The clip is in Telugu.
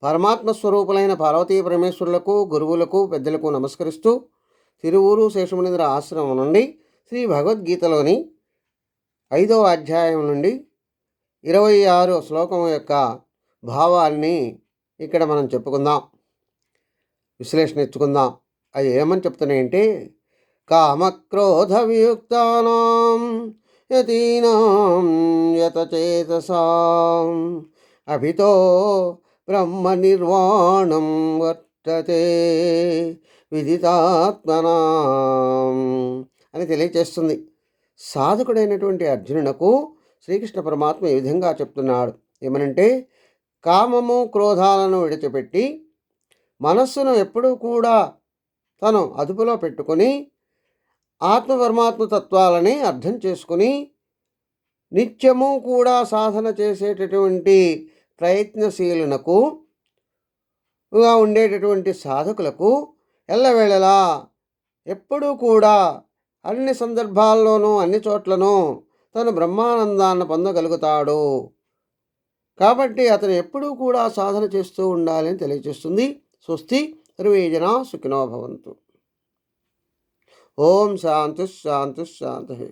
పరమాత్మ స్వరూపులైన పార్వతీ పరమేశ్వరులకు, గురువులకు, పెద్దలకు నమస్కరిస్తూ తిరువూరు శేషమునింద్ర ఆశ్రమం నుండి శ్రీ భగవద్గీతలోని 5వ అధ్యాయం నుండి 26వ శ్లోకం యొక్క భావాన్ని ఇక్కడ మనం చెప్పుకుందాం, విశ్లేషణ ఇచ్చుకుందాం. అవి ఏమని చెప్తున్నాయంటే, కామక్రోధ వియుక్తానాం యతీనాం యతచేతసాం అభితో బ్రహ్మ నిర్వాణం వర్తతే విదితాత్మనాం అని తెలియచేస్తుంది. సాధకుడైనటువంటి అర్జునునకు శ్రీకృష్ణ పరమాత్మ ఈ విధంగా చెప్తున్నాడు. ఏమనంటే, కామము క్రోధాలను విడిచిపెట్టి మనస్సును ఎప్పుడూ కూడా తను అదుపులో పెట్టుకొని ఆత్మ పరమాత్మ తత్వాలని అర్థం చేసుకుని నిత్యము కూడా సాధన చేసేటటువంటి ప్రయత్నశీలునకు ఉండేటటువంటి సాధకులకు ఎల్లవేళలా ఎప్పుడూ కూడా అన్ని సందర్భాల్లోనూ అన్ని చోట్లను తను బ్రహ్మానందాన్ని పొందగలుగుతాడు. కాబట్టి అతను ఎప్పుడూ కూడా సాధన చేస్తూ ఉండాలని తెలియజేస్తుంది. స్వస్తి సర్వే జనా సుఖినో భవంతు. ఓం శాంతి శాంతి శాంతి.